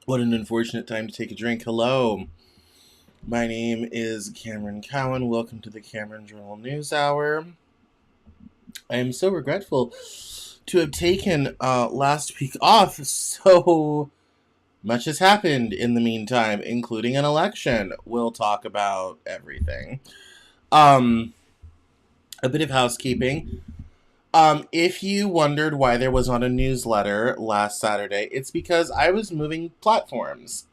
What an unfortunate time to take a drink. Hello, my name is Cameron Cowan. Welcome to the Cameron Journal News Hour. I am so regretful to have taken last week off. So much has happened in the meantime, including an election. We'll talk about everything. Um, a bit of housekeeping. If you wondered why there was not a newsletter last Saturday, it's because I was moving platforms.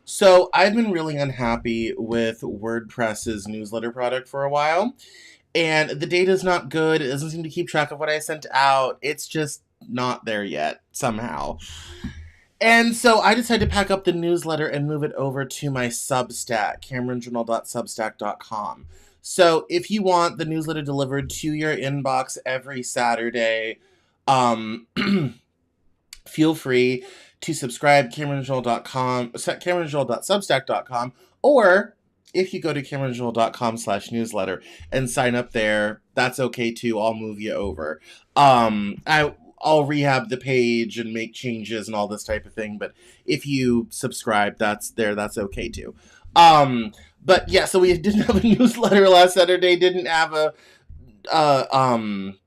So I've been really unhappy with WordPress's newsletter product for a while, and the data's not good. It doesn't seem to keep track of what I sent out. It's just not there yet, somehow. And so I decided to pack up the newsletter and move it over to my Substack, cameronjournal.substack.com. So if you want the newsletter delivered to your inbox every Saturday, um, feel free to subscribe cameronjournal.substack.com, or if you go to cameronjournal.com/newsletter and sign up there, that's okay too. I'll move you over. I'll rehab the page and make changes and all this type of thing, but if you subscribe, that's okay too. But yeah, so we didn't have a newsletter last Saturday, didn't have uh, um,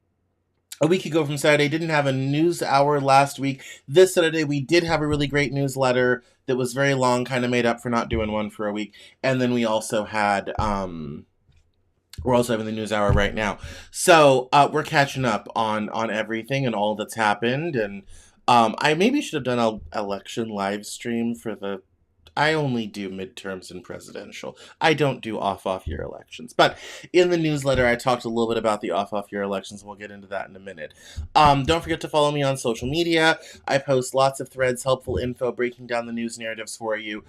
a week ago from Saturday, didn't have a news hour last week. This Saturday, we did have a really great newsletter that was very long, kind of made up for not doing one for a week. And then we also had, we're also having the news hour right now. So we're catching up on everything and all that's happened. And I maybe should have done an election live stream for the. I only do midterms and presidential. I don't do off-year elections. But in the newsletter, I talked a little bit about the off-year elections, and we'll get into that in a minute. Don't forget to follow me on social media. I post lots of threads, helpful info, breaking down the news narratives for you.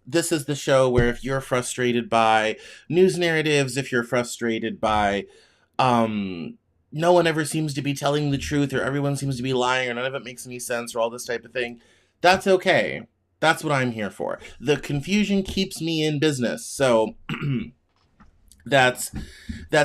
This is the show where if you're frustrated by news narratives, if you're frustrated by no one ever seems to be telling the truth, or everyone seems to be lying, or none of it makes any sense, or all this type of thing, that's okay. That's what I'm here for. The confusion keeps me in business, so that's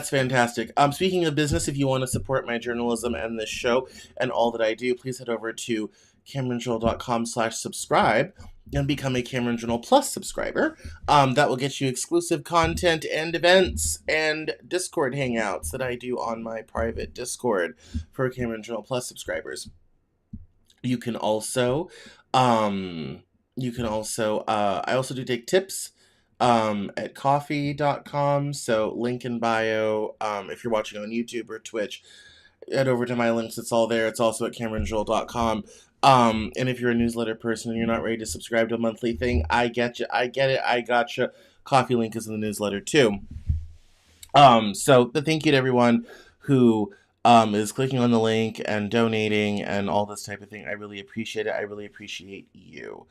fantastic. Speaking of business, if you want to support my journalism and this show and all that I do, please head over to CameronJournal.com/subscribe and become a Cameron Journal Plus subscriber. That will get you exclusive content and events and Discord hangouts that I do on my private Discord for Cameron Journal Plus subscribers. You can also, I also do take tips at coffee.com. So link in bio. If you're watching on YouTube or Twitch, head over to my links. It's all there. It's also at cameronjoel.com. And if you're a newsletter person and you're not ready to subscribe to a monthly thing, I get you. I get it. I gotcha. Coffee link is in the newsletter too. So the thank you to everyone who is clicking on the link and donating and all this type of thing. I really appreciate it. I really appreciate you.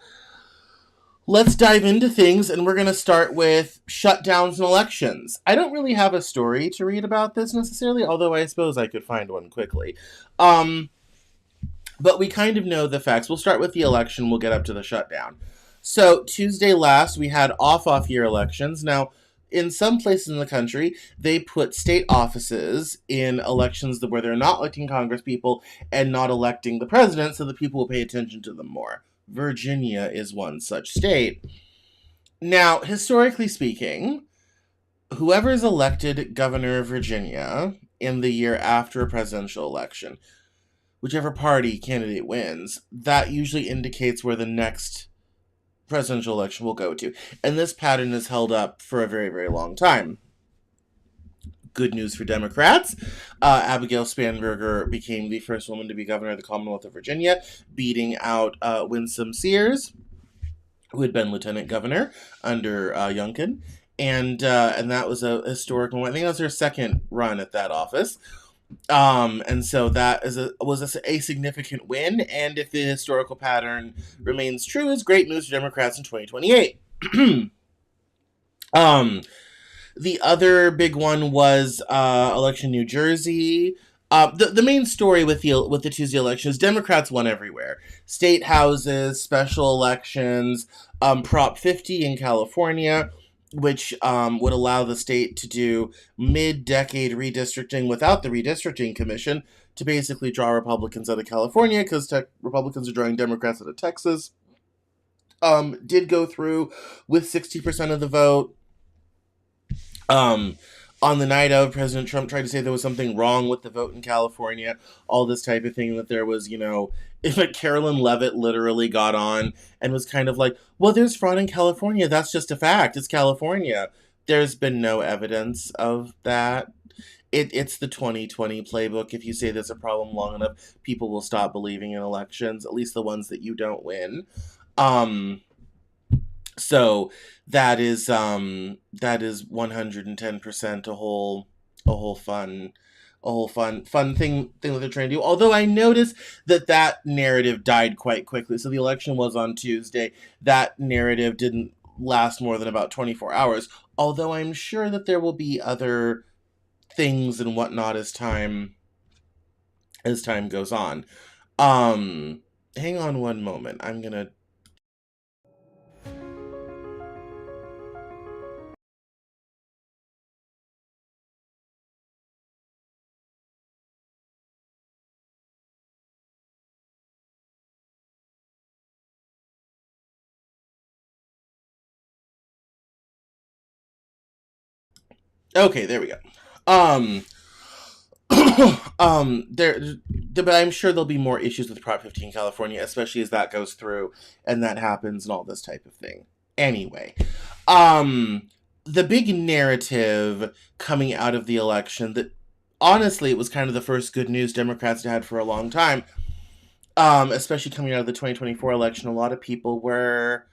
Let's dive into things, and we're going to start with shutdowns and elections. I don't really have a story to read about this necessarily, although I suppose I could find one quickly. But we kind of know the facts. We'll start with the election. We'll get up to the shutdown. So Tuesday last, we had off-year elections. Now, in some places in the country, they put state offices in elections where they're not electing Congress people and not electing the president, so the people will pay attention to them more. Virginia is one such state. Now, historically speaking, whoever is elected governor of Virginia in the year after a presidential election, whichever party candidate wins, that usually indicates where the next presidential election will go to. And this pattern is held up for a very, very long time. Good news for Democrats. Abigail Spanberger became the first woman to be governor of the Commonwealth of Virginia, beating out Winsome Sears, who had been lieutenant governor under Youngkin. And that was a historic moment. I think that was her second run at that office. And so that was a significant win. And if the historical pattern remains true, is great news for Democrats in 2028. The other big one was election New Jersey. The main story with the Tuesday election is Democrats won everywhere. State houses, special elections, Prop 50 in California, which would allow the state to do mid-decade redistricting without the redistricting commission to basically draw Republicans out of California because Republicans are drawing Democrats out of Texas. Did go through with 60% of the vote. On the night of, President Trump tried to say there was something wrong with the vote in California, all this type of thing, that there was, if Carolyn Leavitt literally got on and was kind of like, well, there's fraud in California. That's just a fact. It's California. There's been no evidence of that. It's the 2020 playbook. If you say there's a problem long enough, people will stop believing in elections, at least the ones that you don't win. So that is 110% a whole fun thing that they're trying to do. Although I noticed that narrative died quite quickly. So the election was on Tuesday. That narrative didn't last more than about 24 hours. Although I'm sure that there will be other things and whatnot as time goes on. Hang on one moment. I'm gonna. Okay, there we go. But I'm sure there'll be more issues with Prop 15 California, especially as that goes through and that happens and all this type of thing. Anyway, the big narrative coming out of the election that honestly it was kind of the first good news Democrats had for a long time, especially coming out of the 2024 election, a lot of people were,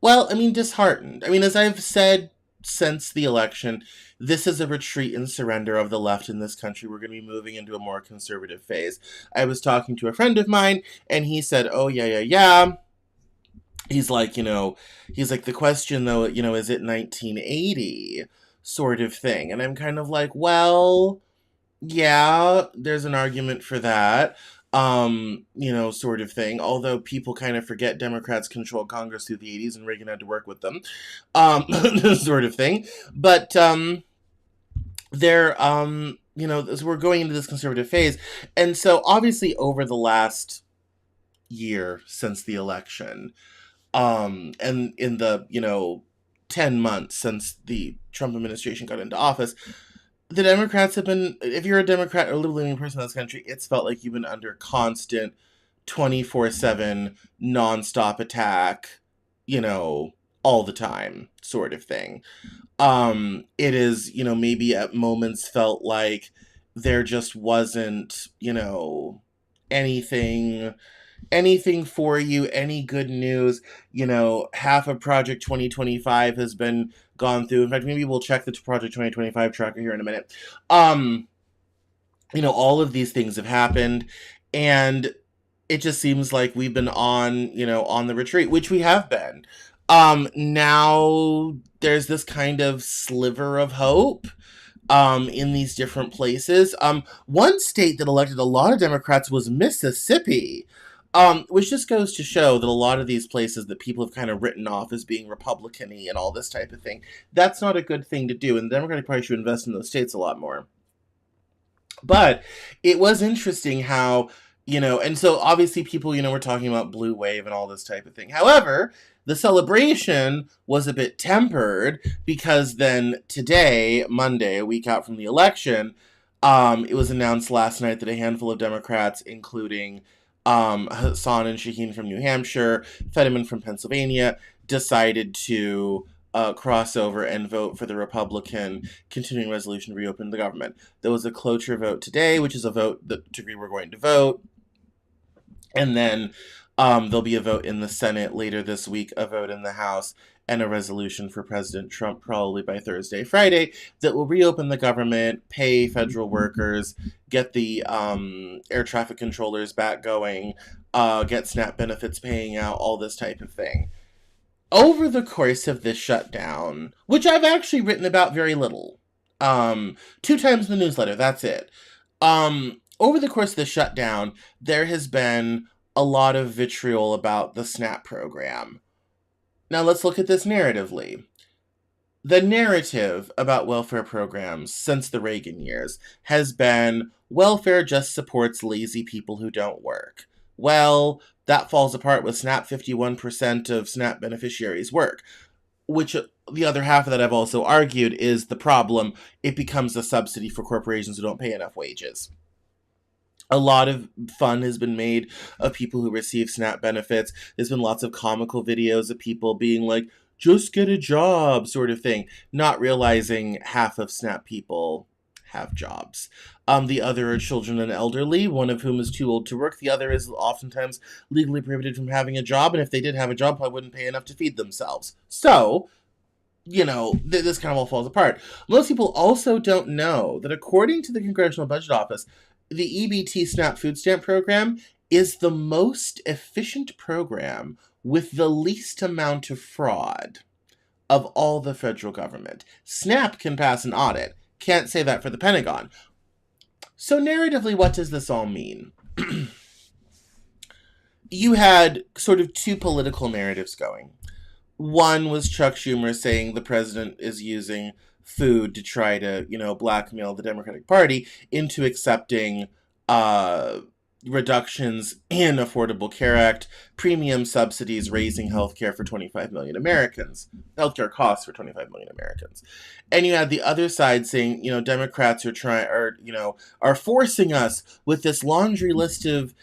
disheartened. As I've said since the election, this is a retreat and surrender of the left in this country. We're going to be moving into a more conservative phase. I was talking to a friend of mine, and he said, oh, yeah. He's like, the question, though, is it 1980 sort of thing? And I'm kind of like, well, yeah, there's an argument for that. Sort of thing. Although people kind of forget Democrats controlled Congress through the 80s and Reagan had to work with them. Sort of thing. But, as we're going into this conservative phase. And so obviously over the last year since the election, and in the, 10 months since the Trump administration got into office, the Democrats have been, if you're a Democrat or a liberal-leaning person in this country, it's felt like you've been under constant 24/7 nonstop attack, all the time sort of thing. It is, maybe at moments felt like there just wasn't, anything for you, any good news. Half of Project 2025 has been gone through. In fact, maybe we'll check the Project 2025 tracker here in a minute. All of these things have happened, and it just seems like we've been on the retreat, which we have been. Now there's this kind of sliver of hope in these different places. One state that elected a lot of Democrats was Mississippi. Which just goes to show that a lot of these places that people have kind of written off as being Republican-y and all this type of thing, that's not a good thing to do, and the Democratic Party should invest in those states a lot more. But it was interesting how, and so obviously people, were talking about blue wave and all this type of thing. However, the celebration was a bit tempered because then today, Monday, a week out from the election, it was announced last night that a handful of Democrats, including Hassan and Shaheen from New Hampshire, Fetterman from Pennsylvania, decided to cross over and vote for the Republican continuing resolution to reopen the government. There was a cloture vote today, which is a vote that to agree we're going to vote. And then there'll be a vote in the Senate later this week, a vote in the House, and a resolution for President Trump probably by Thursday, Friday, that will reopen the government, pay federal workers, get the air traffic controllers back going, get SNAP benefits paying out, all this type of thing. Over the course of this shutdown, which I've actually written about very little, 2 times in the newsletter, that's it. Over the course of the shutdown, there has been a lot of vitriol about the SNAP program. Now let's look at this narratively. The narrative about welfare programs since the Reagan years has been welfare just supports lazy people who don't work. Well, that falls apart with SNAP. 51% of SNAP beneficiaries work, which the other half of that I've also argued is the problem. It becomes a subsidy for corporations who don't pay enough wages. A lot of fun has been made of people who receive SNAP benefits. There's been lots of comical videos of people being like, just get a job, sort of thing, not realizing half of SNAP people have jobs. The other are children and elderly, one of whom is too old to work. The other is oftentimes legally prohibited from having a job, and if they did have a job, probably wouldn't pay enough to feed themselves. So, this kind of all falls apart. Most people also don't know that according to the Congressional Budget Office, the EBT SNAP food stamp program is the most efficient program with the least amount of fraud of all the federal government. SNAP can pass an audit. Can't say that for the Pentagon. So narratively, what does this all mean? You had sort of two political narratives going. One was Chuck Schumer saying the president is using food to try to, blackmail the Democratic Party into accepting reductions in Affordable Care Act, premium subsidies, raising healthcare for 25 million Americans, healthcare costs for 25 million Americans. And you had the other side saying, Democrats are forcing us with this laundry list of,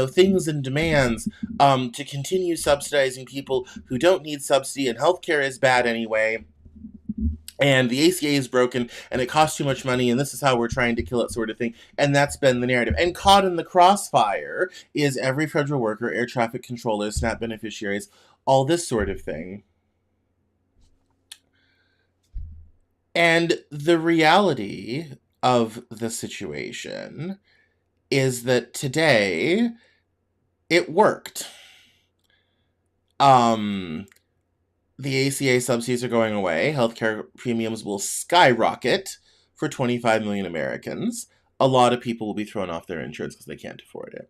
things and demands to continue subsidizing people who don't need subsidy, and healthcare is bad anyway. And the ACA is broken, and it costs too much money, and this is how we're trying to kill it, sort of thing. And that's been the narrative. And caught in the crossfire is every federal worker, air traffic controllers, SNAP beneficiaries, all this sort of thing. And the reality of the situation is that today it worked. The ACA subsidies are going away. Healthcare premiums will skyrocket for 25 million Americans. A lot of people will be thrown off their insurance because they can't afford it.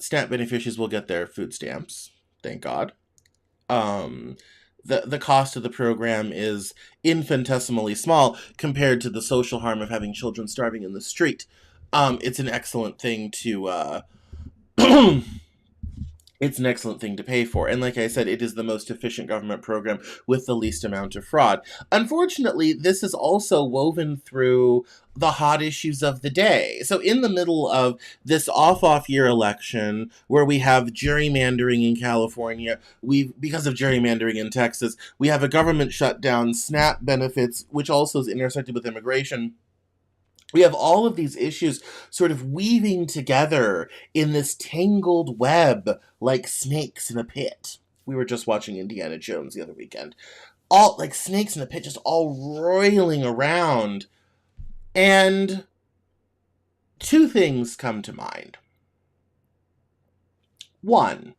SNAP beneficiaries will get their food stamps. Thank God. The cost of the program is infinitesimally small compared to the social harm of having children starving in the street. It's an excellent thing to it's an excellent thing to pay for. And like I said, it is the most efficient government program with the least amount of fraud. Unfortunately, this is also woven through the hot issues of the day. So in the middle of this off year election where we have gerrymandering in California, because of gerrymandering in Texas, we have a government shutdown, SNAP benefits, which also is intersected with immigration. We have all of these issues sort of weaving together in this tangled web like snakes in a pit. We were just watching Indiana Jones the other weekend. All like snakes in a pit, just all roiling around. And two things come to mind. One,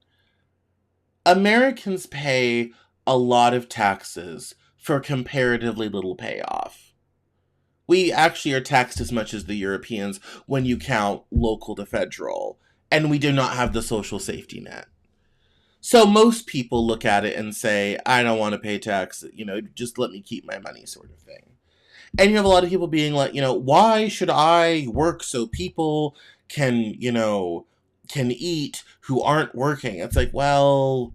Americans pay a lot of taxes for comparatively little payoff. We actually are taxed as much as the Europeans when you count local to federal, and we do not have the social safety net. So most people look at it and say, I don't want to pay tax, just let me keep my money, sort of thing. And you have a lot of people being like, why should I work so people can eat who aren't working? It's like, well,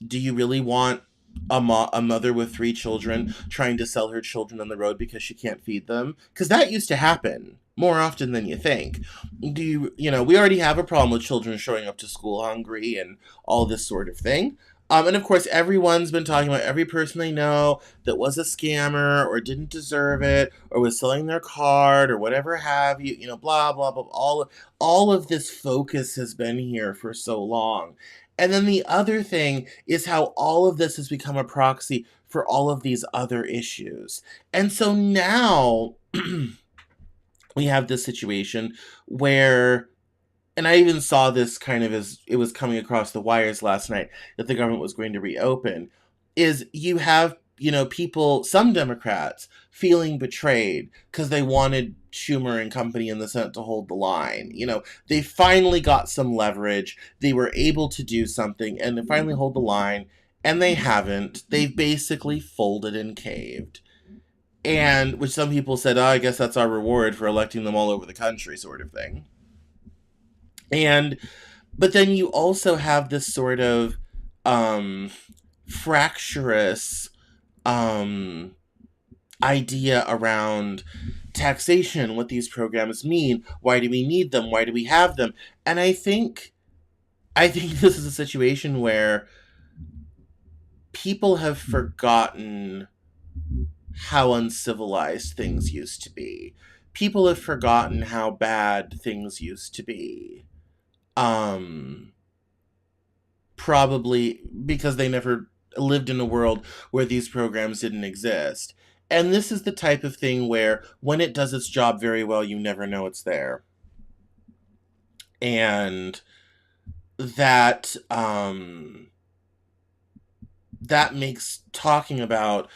do you really want a mother with 3 children trying to sell her children on the road because she can't feed them? Because that used to happen more often than you think. We already have a problem with children showing up to school hungry and all this sort of thing. And of course, everyone's been talking about every person they know that was a scammer or didn't deserve it or was selling their card or whatever have you, blah, blah, blah. All of this focus has been here for so long. And then the other thing is how all of this has become a proxy for all of these other issues. And so now we have this situation where, and I even saw this kind of as it was coming across the wires last night, that the government was going to reopen, is you have, people, some Democrats feeling betrayed because they wanted Schumer and company in the Senate to hold the line. They finally got some leverage. They were able to do something and they finally hold the line. And they haven't. They've basically folded and caved. And which some people said, oh, I guess that's our reward for electing them all over the country, sort of thing. And but then you also have this sort of fractious idea around taxation, what these programs mean, why do we need them, why do we have them. And I think this is a situation where people have forgotten how uncivilized things used to be. People have forgotten how bad things used to be. Um Probably because they never lived in a world where these programs didn't exist. And this is the type of thing where when it does its job very well, you never know it's there. And that that makes talking about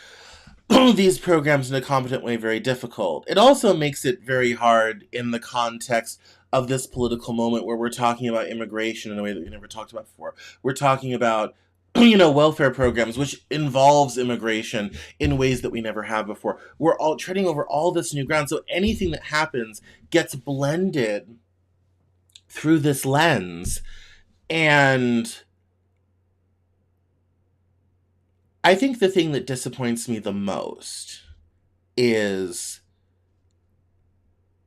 these programs in a competent way very difficult. It also makes it very hard in the context of this political moment where we're talking about immigration in a way that we never talked about before. We're talking about welfare programs, which involves immigration in ways that we never have before. We're all treading over all this new ground, so anything that happens gets blended through this lens. And I think the thing that disappoints me the most is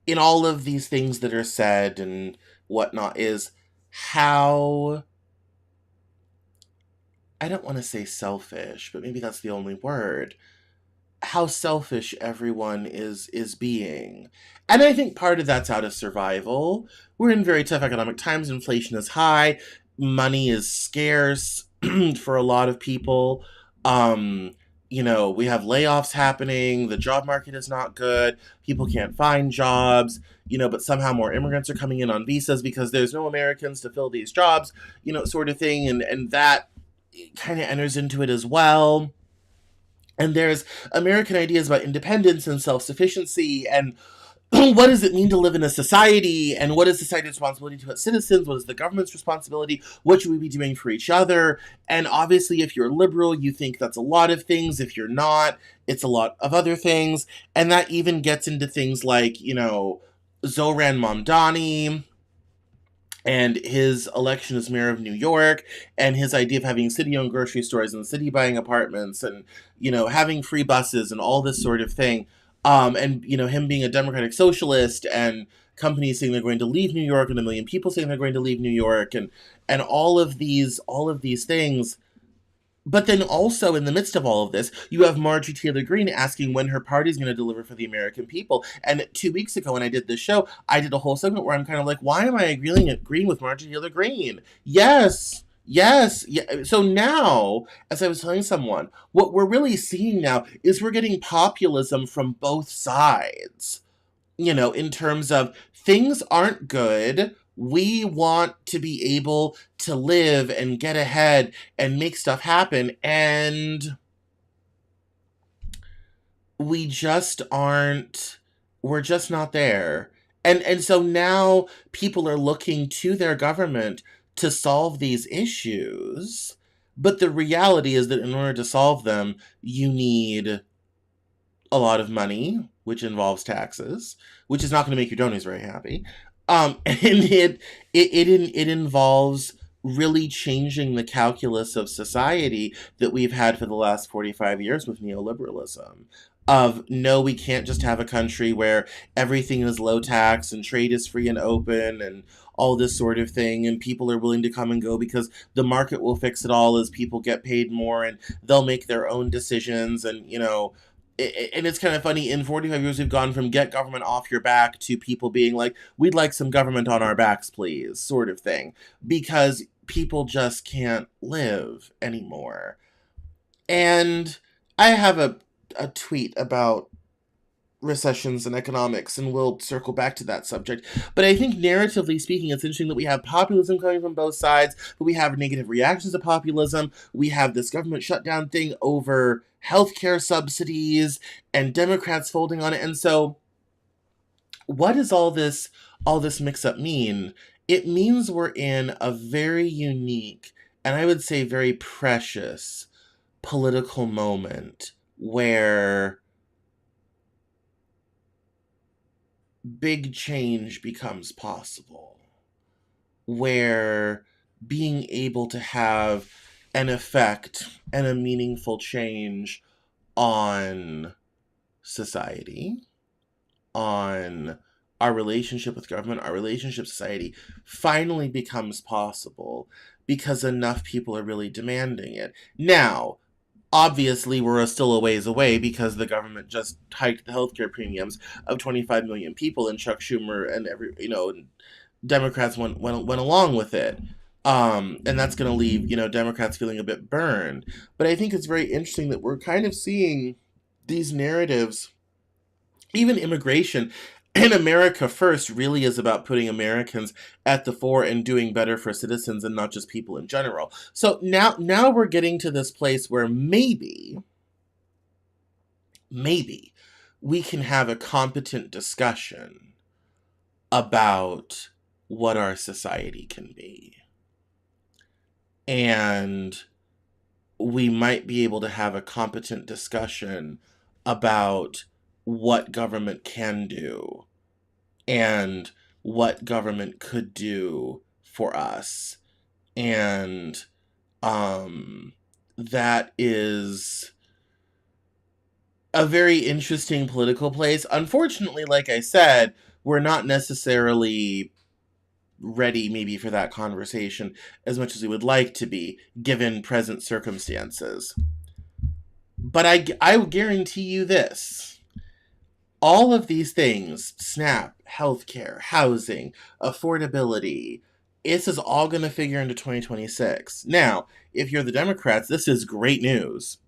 in all of these things that are said and whatnot is how, I don't want to say selfish, but maybe that's the only word, how selfish everyone is being. And I think part of that's out of survival. We're in very tough economic times, inflation is high, money is scarce for a lot of people. We have layoffs happening, the job market is not good, people can't find jobs, but somehow more immigrants are coming in on visas because there's no Americans to fill these jobs, sort of thing, and that kind of enters into it as well. And there's American ideas about independence and self-sufficiency and what does it mean to live in a society, and what is society's responsibility to its citizens, what is the government's responsibility, what should we be doing for each other. And obviously if you're liberal you think that's a lot of things, if you're not it's a lot of other things. And that even gets into things like Zohran Mamdani and his election as mayor of New York, and his idea of having city-owned grocery stores and city buying apartments, and having free buses and all this sort of thing. And him being a democratic socialist, and companies saying they're going to leave New York, and a million people saying they're going to leave New York, and all of these things. But then also in the midst of all of this, you have Marjorie Taylor Greene asking when her party's going to deliver for the American people. And 2 weeks ago when I did this show, I did a whole segment where I'm kind of like, why am I agreeing with Marjorie Taylor Greene? Yes. Yes. Yeah. So now, as I was telling someone, what we're really seeing now is we're getting populism from both sides. In terms of things aren't good. We want to be able to live and get ahead and make stuff happen. And we just aren't, we're just not there. And so now people are looking to their government to solve these issues. But the reality is that in order to solve them, you need a lot of money, which involves taxes, which is not going to make your donors very happy. And it involves really changing the calculus of society that we've had for the last 45 years with neoliberalism. Of no, we can't just have a country where everything is low tax and trade is free and open and all this sort of thing, and people are willing to come and go because the market will fix it all as people get paid more and they'll make their own decisions. And and it's kind of funny, in 45 years we've gone from get government off your back to people being like, we'd like some government on our backs please, sort of thing, because people just can't live anymore. And I have a tweet about recessions and economics, and we'll circle back to that subject. But I think narratively speaking, it's interesting that we have populism coming from both sides, but we have negative reactions to populism. We have this government shutdown thing over healthcare subsidies and Democrats folding on it. And so what does all this mix-up mean? It means we're in a very unique, and I would say very precious, political moment where big change becomes possible, where being able to have an effect and a meaningful change on society, on our relationship with government, our relationship with society, finally becomes possible because enough people are really demanding it. Now, obviously, we're still a ways away because the government just hiked the healthcare premiums of 25 million people, and Chuck Schumer and Democrats went along with it. And that's going to leave, Democrats feeling a bit burned. But I think it's very interesting that we're kind of seeing these narratives, even immigration. And America First really is about putting Americans at the fore and doing better for citizens and not just people in general. So now we're getting to this place where maybe we can have a competent discussion about what our society can be. And we might be able to have a competent discussion about what government can do and what government could do for us. And that is a very interesting political place. Unfortunately, like I said, we're not necessarily ready maybe for that conversation as much as we would like to be, given present circumstances. But I guarantee you this. All of these things, SNAP, healthcare, housing, affordability, this is all going to figure into 2026. Now, if you're the Democrats, this is great news.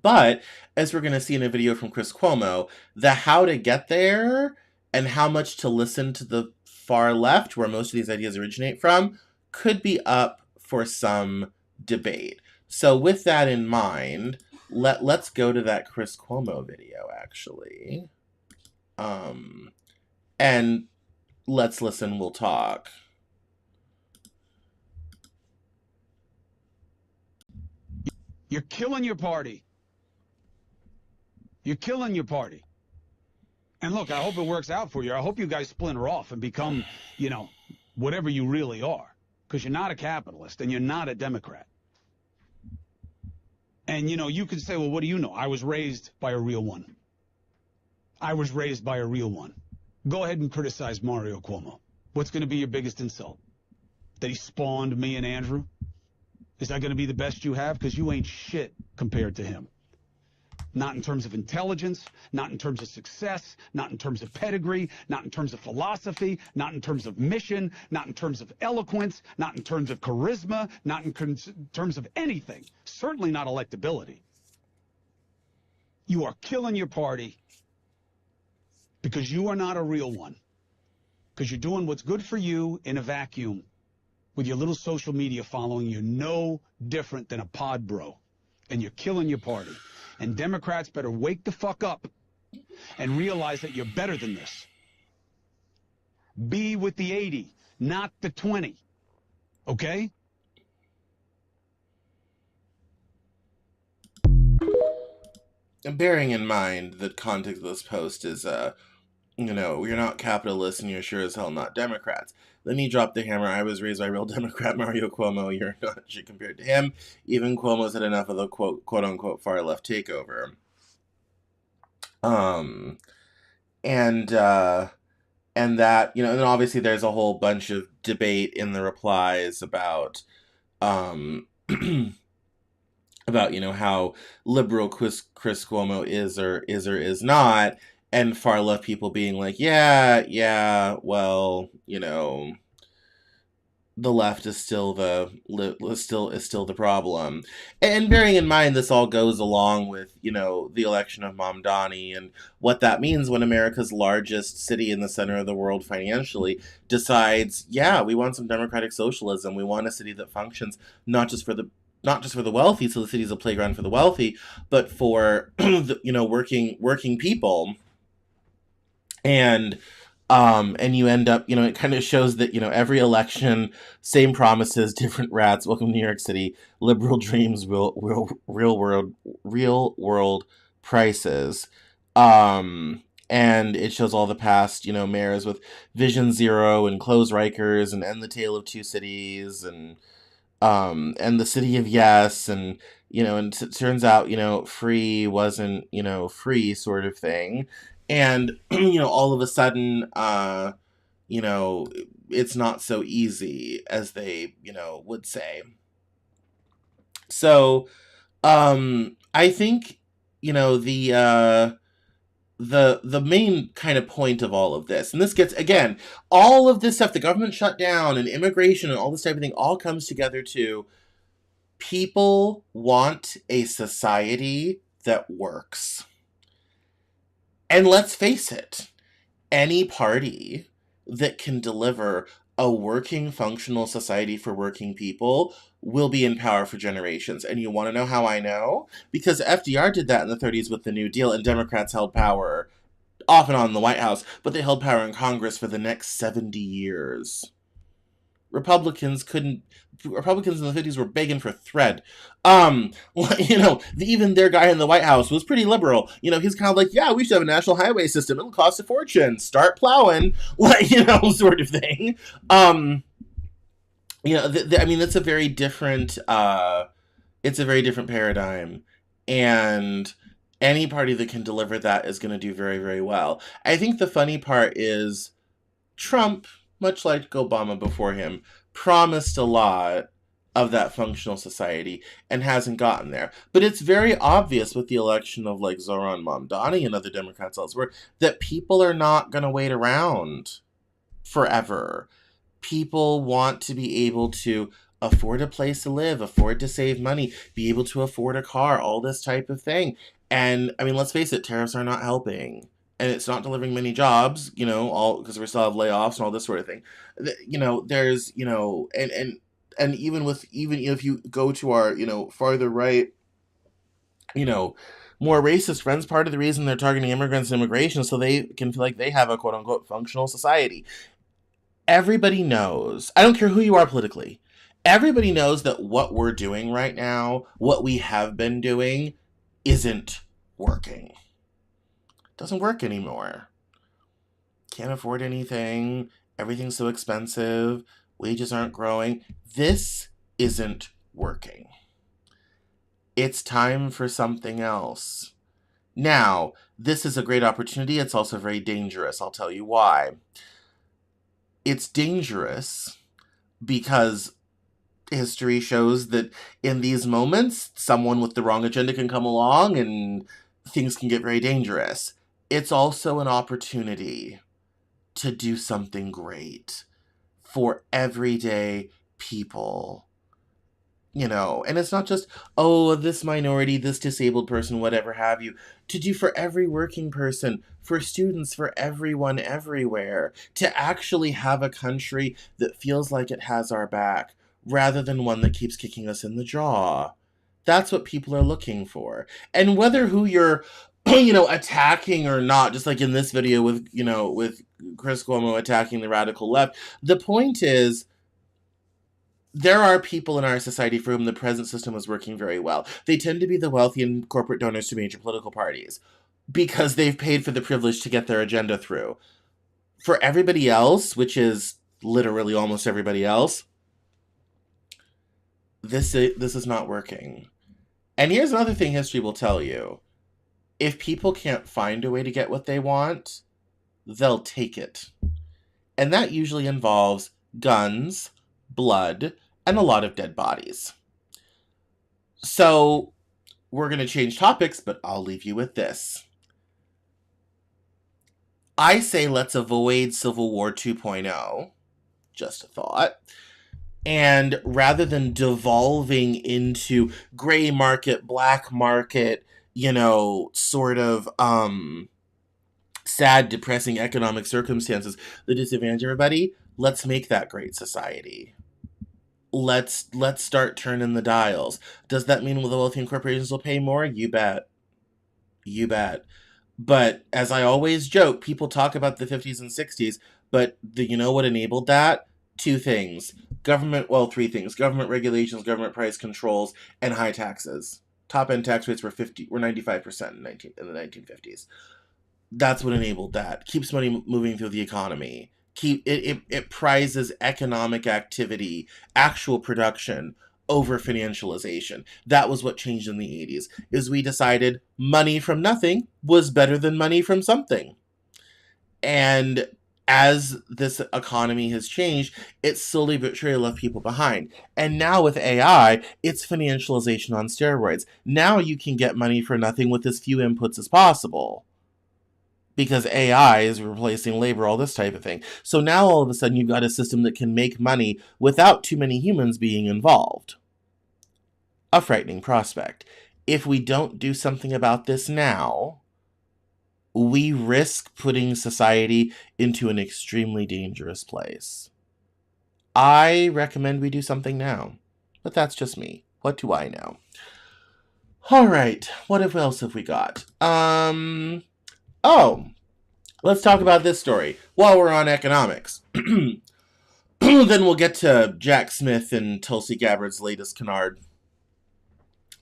But, as we're going to see in a video from Chris Cuomo, the how to get there and how much to listen to the far left, where most of these ideas originate from, could be up for some debate. So with that in mind, let's go to that Chris Cuomo video, actually. And let's listen, we'll talk. You're killing your party. You're killing your party. And look, I hope it works out for you. I hope you guys splinter off and become, whatever you really are. Because you're not a capitalist and you're not a Democrat. And, you could say, well, what do you know? I was raised by a real one. I was raised by a real one. Go ahead and criticize Mario Cuomo. What's going to be your biggest insult? That he spawned me and Andrew? Is that going to be the best you have? Because you ain't shit compared to him. Not in terms of intelligence, not in terms of success, not in terms of pedigree, not in terms of philosophy, not in terms of mission, not in terms of eloquence, not in terms of charisma, not in terms of anything. Certainly not electability. You are killing your party because you are not a real one. Because you're doing what's good for you in a vacuum with your little social media following. You're no different than a pod bro. And you're killing your party. And Democrats better wake the fuck up and realize that you're better than this. Be with the 80, not the 20. Okay? And bearing in mind the context of this post is, you're not capitalists and you're sure as hell not Democrats. Let me drop the hammer. I was raised by a real Democrat, Mario Cuomo. You're not shit compared to him. Even Cuomo's had enough of the quote-unquote far-left takeover. And that, and then obviously there's a whole bunch of debate in the replies about, how liberal Chris Cuomo is or is not. And far left people being like, yeah, well, the left is still the problem. And bearing in mind, this all goes along with, the election of Mamdani and what that means when America's largest city in the center of the world financially decides, we want some democratic socialism. We want a city that functions not just for the wealthy, so the city's a playground for the wealthy, but for working people. And And you end up, it kind of shows that, every election, same promises, different rats. Welcome to New York City. Liberal dreams, real world prices. And it shows all the past, mayors with Vision Zero and Close Rikers and End the Tale of Two Cities and the City of Yes and it turns out free wasn't free sort of thing, and all of a sudden you know it's not so easy as they would say. So I think the main kind of point of all of this, and this gets, again, all of this stuff, the government shutdown and immigration and all this type of thing, all comes together to people want a society that works. And let's face it, any party that can deliver a working, functional society for working people will be in power for generations. And you want to know how I know? Because FDR did that in the 30s with the New Deal, and Democrats held power off and on in the White House, but they held power in Congress for the next 70 years. Republicans in the 50s were begging for thread. Even their guy in the White House was pretty liberal. He's kind of like, yeah, we should have a national highway system. It'll cost a fortune. Start plowing, sort of thing. It's a very different, it's a very different paradigm. And any party that can deliver that is going to do very, very well. I think the funny part is Trump, much like Obama before him, promised a lot of that functional society and hasn't gotten there. But it's very obvious with the election of like Zoran Mamdani and other Democrats elsewhere that people are not going to wait around forever. People want to be able to afford a place to live, afford to save money, be able to afford a car, all this type of thing. And let's face it, tariffs are not helping. And it's not delivering many jobs, all because we still have layoffs and all this sort of thing. There's, and even if you go to our, farther right, more racist friends, part of the reason they're targeting immigrants and immigration is so they can feel like they have a quote unquote functional society. Everybody knows, I don't care who you are politically, everybody knows that what we're doing right now, what we have been doing, isn't working. Doesn't work anymore. Can't afford anything. Everything's so expensive. Wages aren't growing. This isn't working. It's time for something else. Now, this is a great opportunity. It's also very dangerous. I'll tell you why. It's dangerous because history shows that in these moments, someone with the wrong agenda can come along and things can get very dangerous. It's also an opportunity to do something great for everyday people. And it's not just, oh, this minority, this disabled person, whatever have you. To do for every working person, for students, for everyone, everywhere. To actually have a country that feels like it has our back, rather than one that keeps kicking us in the jaw. That's what people are looking for. And whether who you're attacking or not, just like in this video with Chris Cuomo attacking the radical left, the point is there are people in our society for whom the present system is working very well. They tend to be the wealthy and corporate donors to major political parties because they've paid for the privilege to get their agenda through. For everybody else, which is literally almost everybody else, this is not working. And here's another thing history will tell you. If people can't find a way to get what they want, they'll take it. And that usually involves guns, blood, and a lot of dead bodies. So, we're going to change topics, but I'll leave you with this. I say let's avoid Civil War 2.0. Just a thought. And rather than devolving into gray market, black market, sort of sad, depressing economic circumstances that disadvantage everybody, let's make that great society. Let's start turning the dials. Does that mean the wealthy and corporations will pay more? You bet. You bet. But as I always joke, people talk about the 50s and 60s, but you know what enabled that? Two things. Three things. Government regulations, government price controls, and high taxes. Top end tax rates were 95% in the 1950s. That's what enabled that. Keeps money moving through the economy. It prizes economic activity, actual production over financialization. That was what changed in the 80s. Is we decided money from nothing was better than money from something. And as this economy has changed, it's slowly but surely left people behind. And now with AI, it's financialization on steroids. Now you can get money for nothing with as few inputs as possible, because AI is replacing labor, all this type of thing. So now all of a sudden you've got a system that can make money without too many humans being involved. A frightening prospect. If we don't do something about this now, we risk putting society into an extremely dangerous place. I recommend we do something now, but that's just me. What do I know? All right, what else have we got? Oh, let's talk about this story while we're on economics. Then we'll get to Jack Smith and Tulsi Gabbard's latest canard.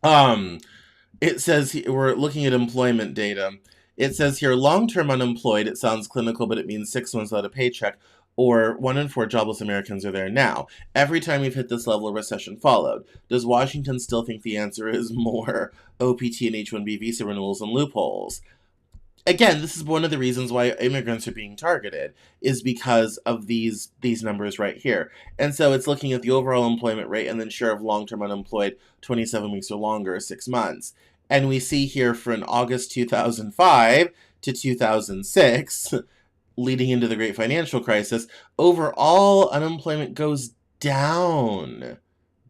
It says we're looking at employment data. It says here, long-term unemployed. It sounds clinical, but it means 6 months without a paycheck, or 1 in 4 jobless Americans are there now. Every time we've hit this level, a recession followed. Does Washington still think the answer is more OPT and H-1B visa renewals and loopholes? Again, this is one of the reasons why immigrants are being targeted, is because of these numbers right here. And so it's looking at the overall employment rate and then share of long-term unemployed, 27 weeks or longer, 6 months. And we see here from August 2005 to 2006, leading into the Great Financial Crisis, overall unemployment goes down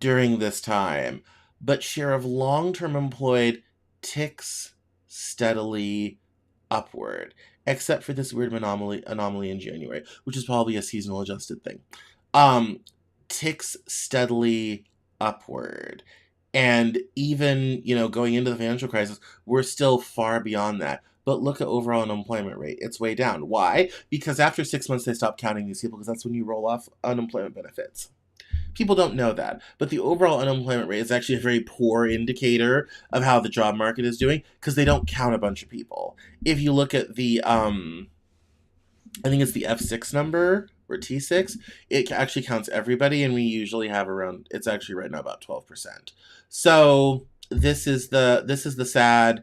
during this time, but share of long-term employed ticks steadily upward, except for this weird anomaly in January, which is probably a seasonal adjusted thing. Ticks steadily upward. And even, going into the financial crisis, we're still far beyond that. But look at overall unemployment rate. It's way down. Why? Because after 6 months, they stop counting these people, because that's when you roll off unemployment benefits. People don't know that, but the overall unemployment rate is actually a very poor indicator of how the job market is doing, because they don't count a bunch of people. If you look at the, I think it's the F6 number, or T6, it actually counts everybody, and we usually have around, it's actually right now about 12%. So this is the sad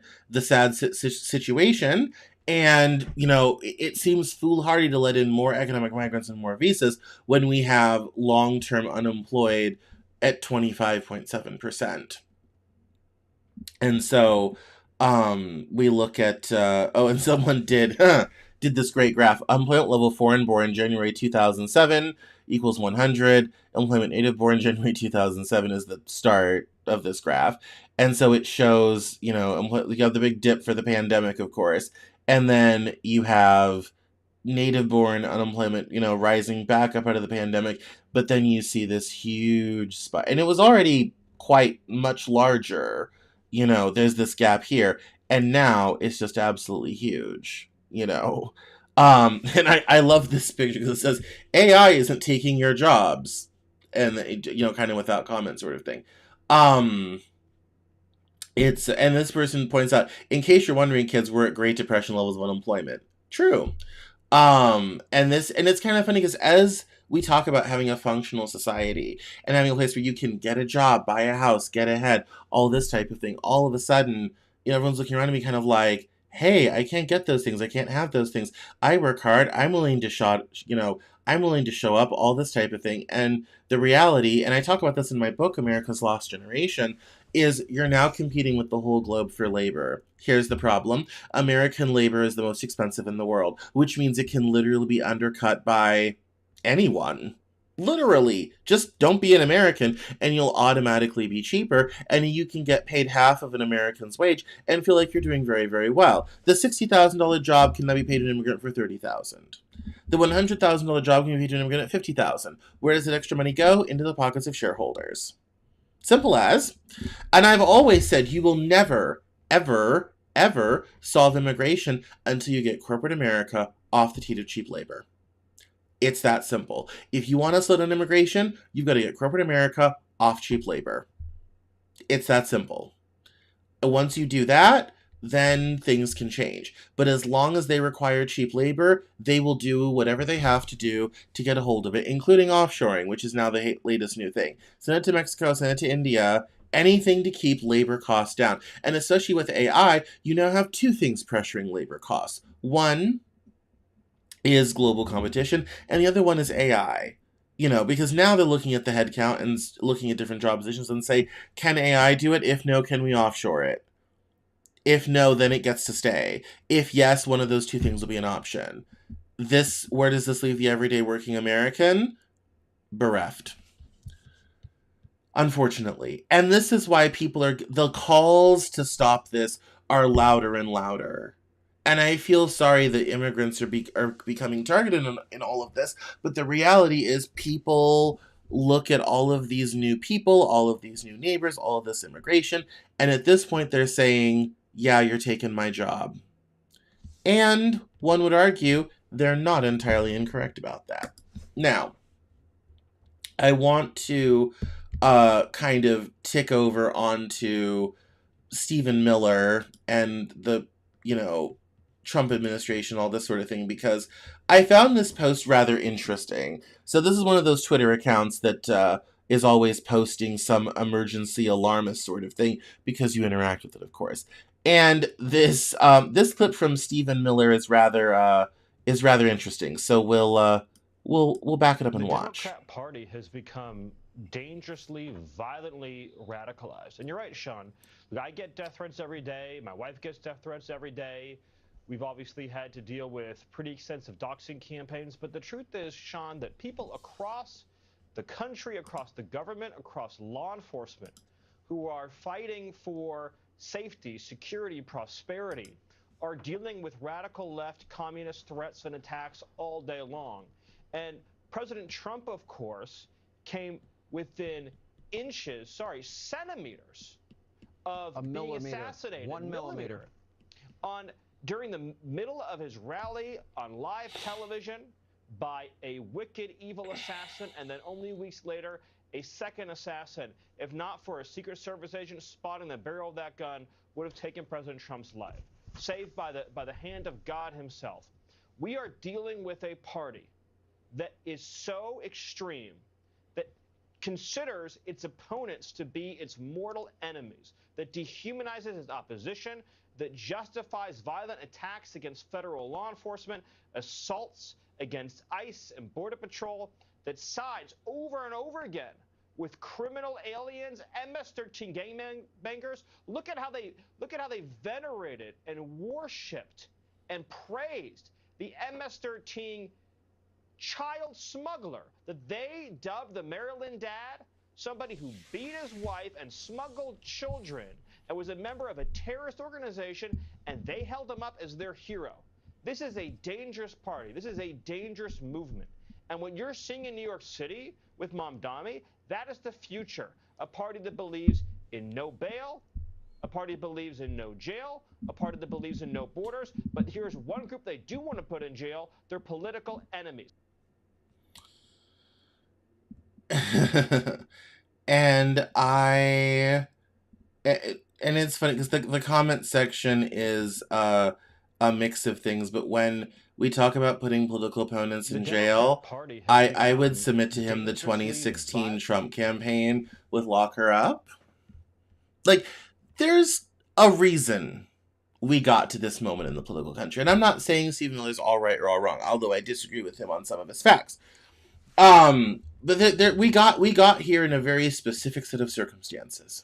situation. And, it seems foolhardy to let in more economic migrants and more visas when we have long-term unemployed at 25.7%. And so we look at, and someone did this great graph. Employment level foreign born January 2007 equals 100. Employment native born January 2007 is the start of this graph. And so it shows, you have the big dip for the pandemic, of course. And then you have native-born unemployment, rising back up out of the pandemic. But then you see this huge spike. And it was already quite much larger. There's this gap here. And now it's just absolutely huge, And I love this picture because it says, AI isn't taking your jobs. And, kind of without comment sort of thing. And this person points out, in case you're wondering, kids, we're at Great Depression levels of unemployment. True. And it's kind of funny because as we talk about having a functional society and having a place where you can get a job, buy a house, get ahead, all this type of thing, all of a sudden, everyone's looking around at me kind of like, hey, I can't get those things. I can't have those things. I work hard. I'm willing to show up, all this type of thing. And the reality, and I talk about this in my book, America's Lost Generation, is you're now competing with the whole globe for labor. Here's the problem. American labor is the most expensive in the world, which means it can literally be undercut by anyone. Literally. Just don't be an American and you'll automatically be cheaper, and you can get paid half of an American's wage and feel like you're doing very, very well. The $60,000 job can now be paid an immigrant for $30,000. The $100,000 job can be paid an immigrant at $50,000. Where does that extra money go? Into the pockets of shareholders. Simple as. And I've always said you will never, ever, ever solve immigration until you get corporate America off the teat of cheap labor. It's that simple. If you want to slow down immigration, you've got to get corporate America off cheap labor. It's that simple. Once you do that, then things can change. But as long as they require cheap labor, they will do whatever they have to do to get a hold of it, including offshoring, which is now the latest new thing. Send it to Mexico, send it to India, anything to keep labor costs down. And especially with AI, you now have two things pressuring labor costs. One is global competition, and the other one is AI. Because now they're looking at the headcount and looking at different job positions and say, can AI do it? If no, can we offshore it? If no, then it gets to stay. If yes, one of those two things will be an option. Where does this leave the everyday working American? Bereft. Unfortunately. And this is why the calls to stop this are louder and louder. And I feel sorry that immigrants are becoming targeted in all of this, but the reality is people look at all of these new people, all of these new neighbors, all of this immigration, and at this point they're saying, yeah, you're taking my job. And one would argue they're not entirely incorrect about that. Now, I want to kind of tick over onto Stephen Miller and the, Trump administration, all this sort of thing, because I found this post rather interesting. So this is one of those Twitter accounts that is always posting some emergency alarmist sort of thing because you interact with it, of course. And this clip from Stephen Miller is rather interesting. So we'll back it up and watch. The Democrat Party has become dangerously, violently radicalized. And you're right, Sean. I get death threats every day. My wife gets death threats every day. We've obviously had to deal with pretty extensive doxing campaigns. But the truth is, Sean, that people across the country, across the government, across law enforcement, who are fighting for safety, security, prosperity, are dealing with radical left communist threats and attacks all day long. And President Trump, of course, came within centimeters of being assassinated. 1 millimeter. During the middle of his rally on live television by a wicked, evil assassin, and then only weeks later, a second assassin. If not for a Secret Service agent spotting the barrel of that gun, would have taken President Trump's life, saved by the hand of God himself. We are dealing with a party that is so extreme that considers its opponents to be its mortal enemies, that dehumanizes its opposition, that justifies violent attacks against federal law enforcement, assaults against ICE and Border Patrol, that sides over and over again with criminal aliens, MS-13 gangbangers. Look at how they venerated and worshipped and praised the MS-13 child smuggler that they dubbed the Maryland Dad, somebody who beat his wife and smuggled children and was a member of a terrorist organization, and they held him up as their hero. This is a dangerous party. This is a dangerous movement. And what you're seeing in New York City with Mamdani, that is the future. A party that believes in no bail, a party that believes in no jail, a party that believes in no borders. But here's one group they do want to put in jail. They're political enemies. And it's funny because the comment section is a mix of things, but when we talk about putting political opponents in jail, I would submit to him the 2016 Trump campaign with lock her up. Like, there's a reason we got to this moment in the political country. And I'm not saying Stephen Miller's all right or all wrong, although I disagree with him on some of his facts. But we got here in a very specific set of circumstances.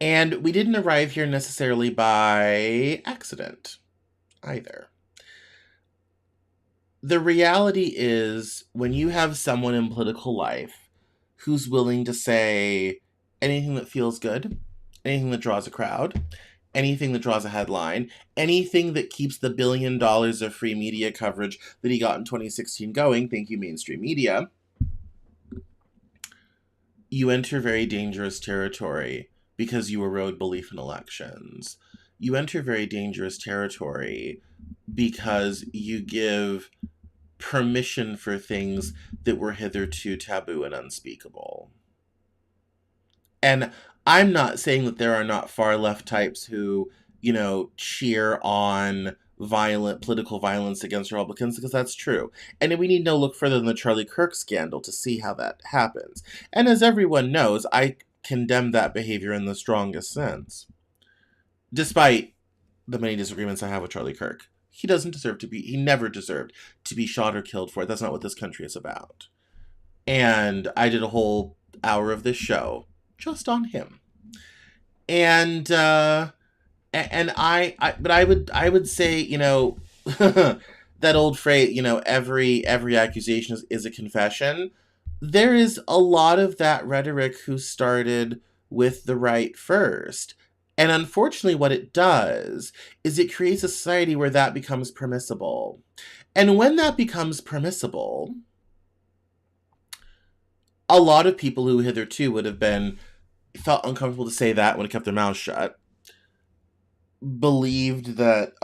And we didn't arrive here necessarily by accident either. The reality is, when you have someone in political life who's willing to say anything that feels good, anything that draws a crowd, anything that draws a headline, anything that keeps the $1 billion of free media coverage that he got in 2016 going, thank you mainstream media, you enter very dangerous territory because you erode belief in elections. you enter very dangerous territory because you give permission for things that were hitherto taboo and unspeakable. And I'm not saying that there are not far left types who, cheer on political violence against Republicans, because that's true. And we need no look further than the Charlie Kirk scandal to see how that happens. And as everyone knows, I condemn that behavior in the strongest sense. Despite the many disagreements I have with Charlie Kirk. He never deserved to be shot or killed for it. That's not what this country is about. And I did a whole hour of this show just on him. And I would say, that old phrase, every accusation is a confession. There is a lot of that rhetoric who started with the right first. And unfortunately, what it does is it creates a society where that becomes permissible. And when that becomes permissible, a lot of people who hitherto would have felt uncomfortable to say that when it kept their mouths shut, believed that,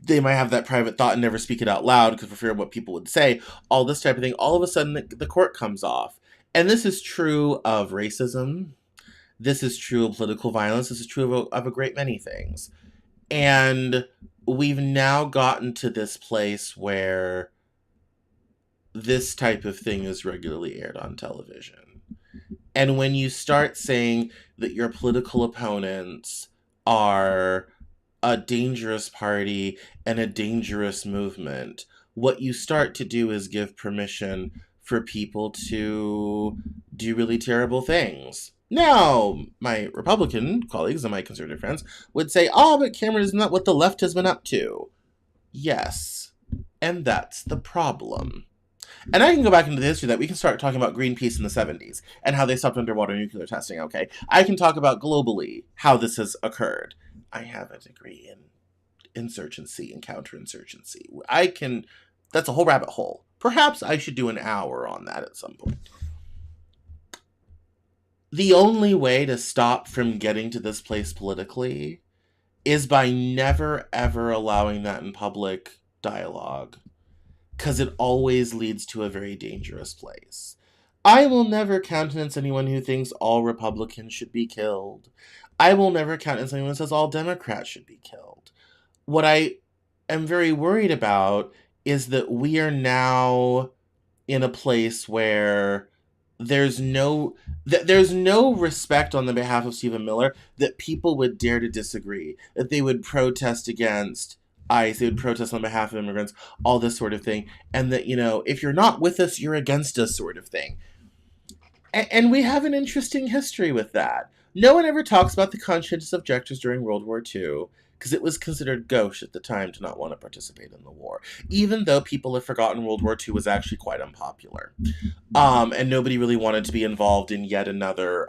they might have that private thought and never speak it out loud because for fear of what people would say, all this type of thing, all of a sudden the court comes off. And this is true of racism. This is true of political violence. This is true of a great many things. And we've now gotten to this place where this type of thing is regularly aired on television. And when you start saying that your political opponents are a dangerous party and a dangerous movement, what you start to do is give permission for people to do really terrible things. Now, my Republican colleagues and my conservative friends would say, but Cameron, isn't that what the left has been up to? Yes, and that's the problem. And I can go back into the history that we can start talking about Greenpeace in the 70s and how they stopped underwater nuclear testing, okay? I can talk about globally how this has occurred. I have a degree in insurgency and counterinsurgency. That's a whole rabbit hole. Perhaps I should do an hour on that at some point. The only way to stop from getting to this place politically is by never, ever allowing that in public dialogue. Because it always leads to a very dangerous place. I will never countenance anyone who thinks all Republicans should be killed. I will never countenance anyone who says all Democrats should be killed. What I am very worried about is that we are now in a place where there's no respect on the behalf of Stephen Miller that people would dare to disagree, that they would protest against ICE, they would protest on behalf of immigrants, all this sort of thing, and that, if you're not with us, you're against us sort of thing. And we have an interesting history with that. No one ever talks about the conscientious objectors during World War II, because it was considered gauche at the time to not want to participate in the war, even though people have forgotten World War II was actually quite unpopular. And nobody really wanted to be involved in yet another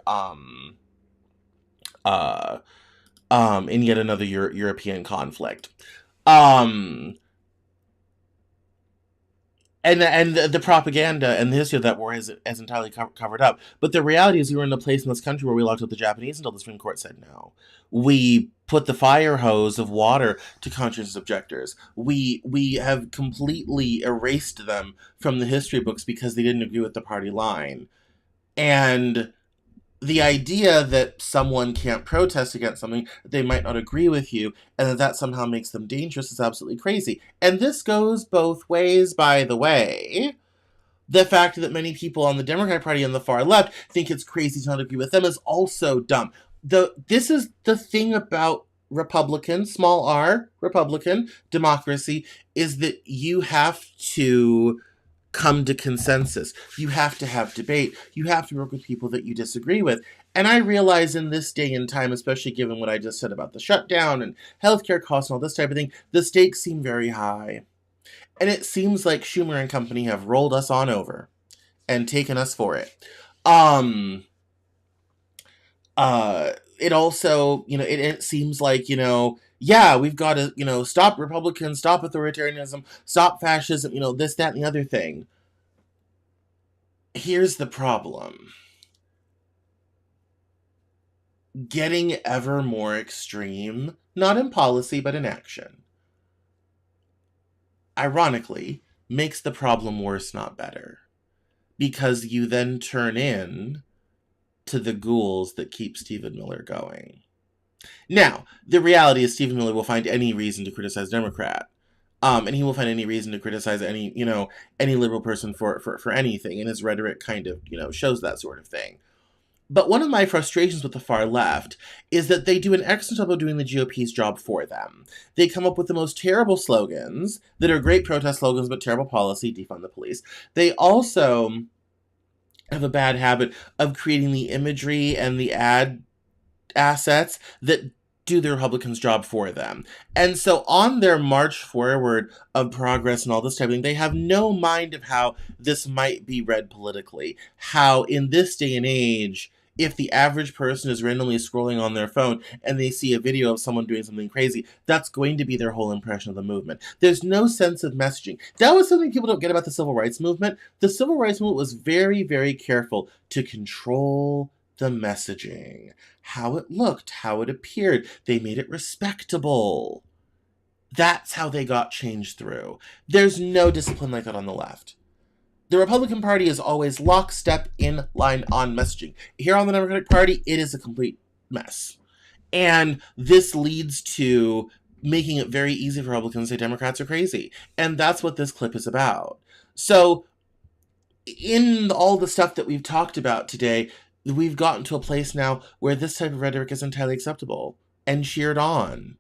European conflict. And the propaganda and the history of that war is entirely covered up. But the reality is we were in a place in this country where we locked up the Japanese until the Supreme Court said no. We put the fire hose of water to conscientious objectors. We have completely erased them from the history books because they didn't agree with the party line. And the idea that someone can't protest against something, that they might not agree with you, and that somehow makes them dangerous is absolutely crazy. And this goes both ways, by the way. The fact that many people on the Democratic Party and the far left think it's crazy to not agree with them is also dumb. This is the thing about Republican, small r, Republican democracy, is that you have to come to consensus. You have to have debate. You have to work with people that you disagree with. And I realize in this day and time, especially given what I just said about the shutdown and healthcare costs and all this type of thing, the stakes seem very high. And it seems like Schumer and company have rolled us on over and taken us for it. It also, it seems like, we've got to, stop Republicans, stop authoritarianism, stop fascism, this, that, and the other thing. Here's the problem. getting ever more extreme, not in policy, but in action, ironically, makes the problem worse, not better. Because you then turn in to the ghouls that keep Stephen Miller going. Now, the reality is Stephen Miller will find any reason to criticize Democrat. And he will find any reason to criticize any liberal person for anything. And his rhetoric kind of, shows that sort of thing. But one of my frustrations with the far left is that they do an excellent job of doing the GOP's job for them. They come up with the most terrible slogans that are great protest slogans, but terrible policy, defund the police. They also have a bad habit of creating the imagery and the ad assets that do the Republicans' job for them. And so on their march forward of progress and all this type of thing, they have no mind of how this might be read politically. How in this day and age, if the average person is randomly scrolling on their phone and they see a video of someone doing something crazy, that's going to be their whole impression of the movement. There's no sense of messaging. That was something people don't get about the civil rights movement. The civil rights movement was very, very careful to control the messaging, how it looked, how it appeared. They made it respectable. That's how they got change through. There's no discipline like that on the left. The Republican Party is always lockstep in line on messaging. Here on the Democratic Party, it is a complete mess. And this leads to making it very easy for Republicans to say Democrats are crazy. And that's what this clip is about. So in all the stuff that we've talked about today, we've gotten to a place now where this type of rhetoric is entirely acceptable and cheered on.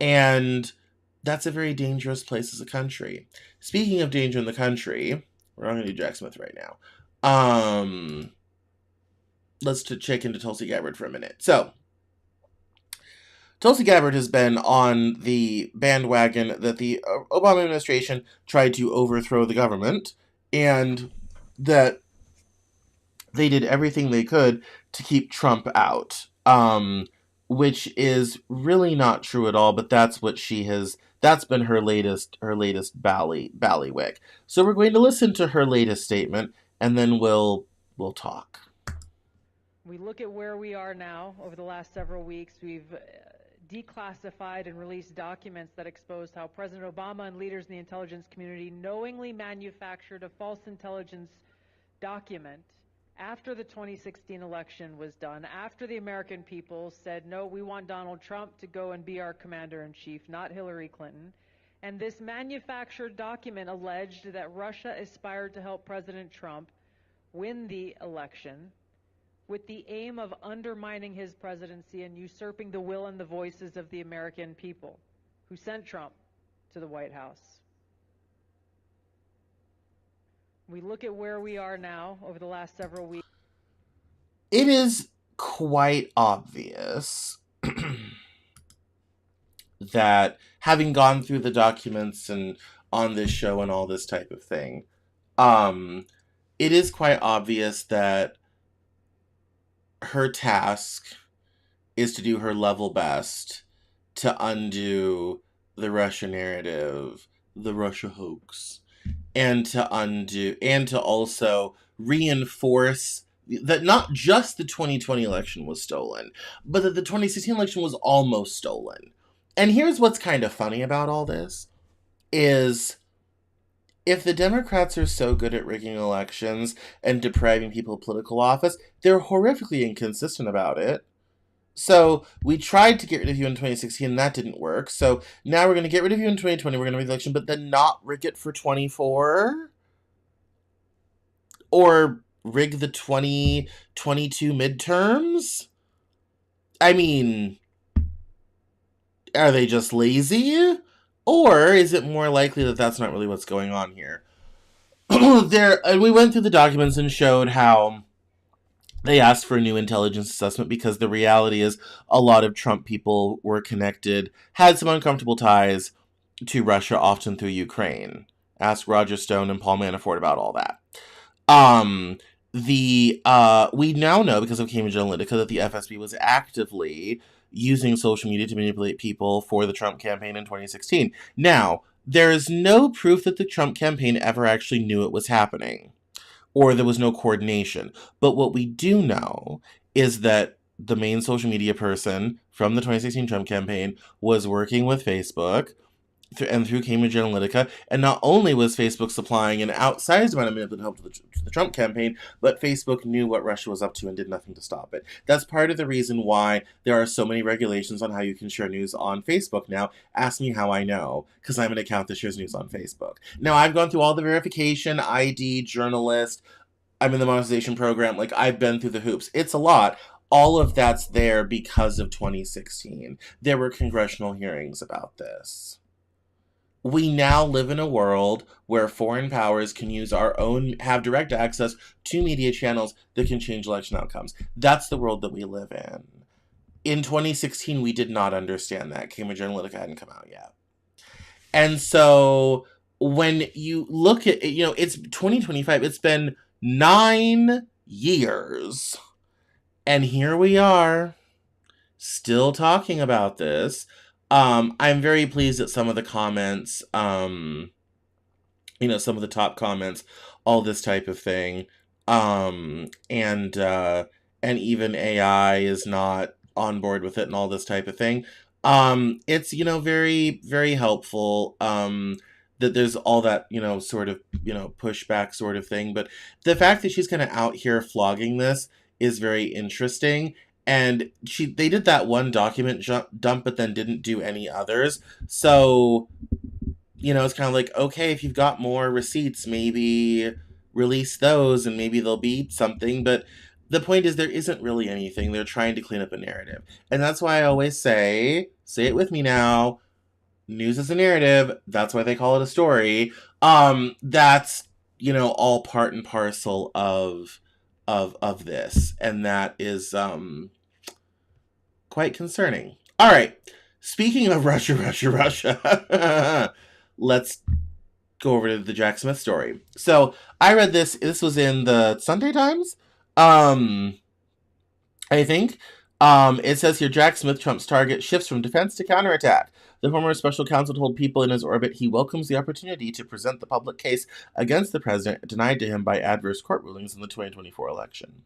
And that's a very dangerous place as a country. Speaking of danger in the country, we're not going to do Jack Smith right now. Let's check into Tulsi Gabbard for a minute. So, Tulsi Gabbard has been on the bandwagon that the Obama administration tried to overthrow the government, and that they did everything they could to keep Trump out, which is really not true at all, but that's what that's been her latest ballywick. So we're going to listen to her latest statement, and then we'll talk. We look at where we are now. Over the last several weeks, we've declassified and released documents that exposed how President Obama and leaders in the intelligence community knowingly manufactured a false intelligence document after the 2016 election was done, after the American people said, no, we want Donald Trump to go and be our commander-in-chief, not Hillary Clinton. And this manufactured document alleged that Russia aspired to help President Trump win the election with the aim of undermining his presidency and usurping the will and the voices of the American people who sent Trump to the White House. We look at where we are now over the last several weeks. It is quite obvious that having gone through the documents and on this show and all this type of thing, it is quite obvious that her task is to do her level best to undo the Russia narrative, the Russia hoax, and to also reinforce that not just the 2020 election was stolen, but that the 2016 election was almost stolen. And here's what's kind of funny about all this, is if the Democrats are so good at rigging elections and depriving people of political office, they're horrifically inconsistent about it. So we tried to get rid of you in 2016, and that didn't work. So now we're going to get rid of you in 2020, we're going to rig the election, but then not rig it for 24? Or rig the 2022 midterms? I mean, are they just lazy? Or is it more likely that that's not really what's going on here? We went through the documents and showed how they asked for a new intelligence assessment because the reality is a lot of Trump people were connected, had some uncomfortable ties to Russia, often through Ukraine. Ask Roger Stone and Paul Manafort about all that. We now know, because of Cambridge Analytica, that the FSB was actively using social media to manipulate people for the Trump campaign in 2016. Now, there is no proof that the Trump campaign ever actually knew it was happening, or there was no coordination. But what we do know is that the main social media person from the 2016 Trump campaign, was working with Facebook and through Cambridge Analytica, and not only was Facebook supplying an outsized amount of manipulative help to the Trump campaign, but Facebook knew what Russia was up to and did nothing to stop it. That's part of the reason why there are so many regulations on how you can share news on Facebook now. Ask me how I know, because I'm an account that shares news on Facebook. Now, I've gone through all the verification, ID, journalist, I'm in the monetization program, like, I've been through the hoops. It's a lot. All of that's there because of 2016. There were congressional hearings about this. We now live in a world where foreign powers can have direct access to media channels that can change election outcomes. That's the world that we live in. In 2016, we did not understand that. Cambridge Analytica hadn't come out yet. And so when you look at, it's 2025, it's been 9 years. And here we are, still talking about this. I'm very pleased at some of the comments, some of the top comments, all this type of thing. And even AI is not on board with it and all this type of thing. It's, very, very helpful, that there's all that, sort of, pushback sort of thing. But the fact that she's kind of out here flogging this is very interesting. And they did that one document dump, but then didn't do any others. So, it's kind of like, okay, if you've got more receipts, maybe release those and maybe there'll be something. But the point is there isn't really anything. They're trying to clean up a narrative. And that's why I always say it with me now, news is a narrative. That's why they call it a story. That's, all part and parcel of this. And that is, quite concerning. All right. Speaking of Russia, let's go over to the Jack Smith story. So I read this. This was in the Sunday Times. I think. It says here, Jack Smith, Trump's target, shifts from defense to counterattack. The former special counsel told people in his orbit he welcomes the opportunity to present the public case against the president denied to him by adverse court rulings in the 2024 election.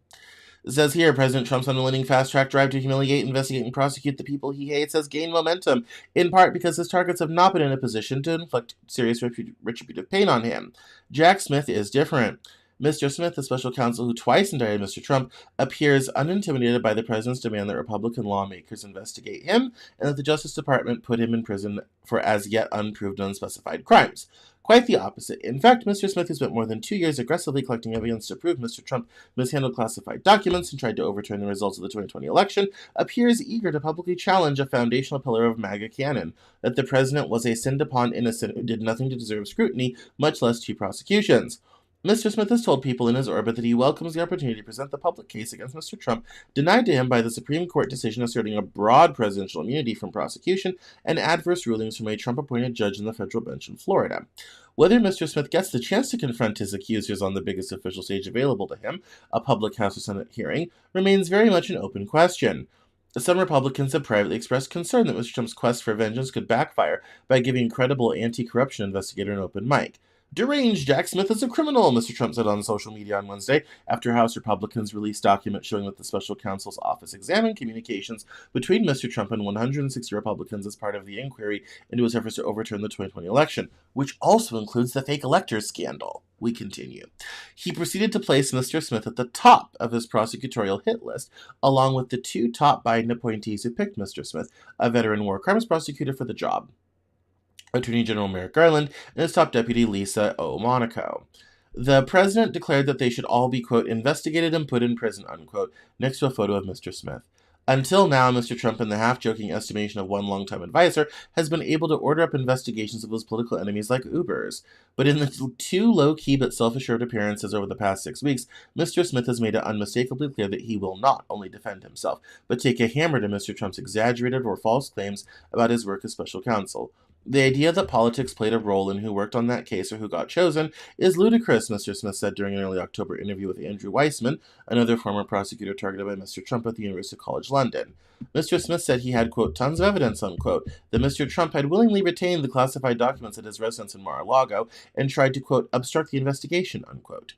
It says here, President Trump's unrelenting fast-track drive to humiliate, investigate, and prosecute the people he hates has gained momentum, in part because his targets have not been in a position to inflict serious retributive pain on him. Jack Smith is different. Mr. Smith, the special counsel who twice indicted Mr. Trump, appears unintimidated by the president's demand that Republican lawmakers investigate him and that the Justice Department put him in prison for as yet unproved and unspecified crimes. Quite the opposite. In fact, Mr. Smith, who spent more than 2 years aggressively collecting evidence to prove Mr. Trump mishandled classified documents and tried to overturn the results of the 2020 election, appears eager to publicly challenge a foundational pillar of MAGA canon, that the president was a sinned-upon innocent who did nothing to deserve scrutiny, much less 2 prosecutions. Mr. Smith has told people in his orbit that he welcomes the opportunity to present the public case against Mr. Trump, denied to him by the Supreme Court decision asserting a broad presidential immunity from prosecution and adverse rulings from a Trump-appointed judge in the federal bench in Florida. Whether Mr. Smith gets the chance to confront his accusers on the biggest official stage available to him, a public House or Senate hearing, remains very much an open question. Some Republicans have privately expressed concern that Mr. Trump's quest for vengeance could backfire by giving credible anti-corruption investigator an open mic. Deranged, Jack Smith is a criminal, Mr. Trump said on social media on Wednesday after House Republicans released documents showing that the special counsel's office examined communications between Mr. Trump and 160 Republicans as part of the inquiry into his efforts to overturn the 2020 election, which also includes the fake electors scandal. We continue. He proceeded to place Mr. Smith at the top of his prosecutorial hit list, along with the 2 top Biden appointees who picked Mr. Smith, a veteran war crimes prosecutor, for the job, Attorney General Merrick Garland, and his top deputy, Lisa O. Monaco. The president declared that they should all be, quote, investigated and put in prison, unquote, next to a photo of Mr. Smith. Until now, Mr. Trump, in the half-joking estimation of one longtime advisor, has been able to order up investigations of his political enemies like Ubers. But in the 2 low-key but self-assured appearances over the past 6 weeks, Mr. Smith has made it unmistakably clear that he will not only defend himself, but take a hammer to Mr. Trump's exaggerated or false claims about his work as special counsel. The idea that politics played a role in who worked on that case or who got chosen is ludicrous, Mr. Smith said during an early October interview with Andrew Weissman, another former prosecutor targeted by Mr. Trump at the University College London. Mr. Smith said he had, quote, tons of evidence, unquote, that Mr. Trump had willingly retained the classified documents at his residence in Mar-a-Lago and tried to, quote, obstruct the investigation, unquote.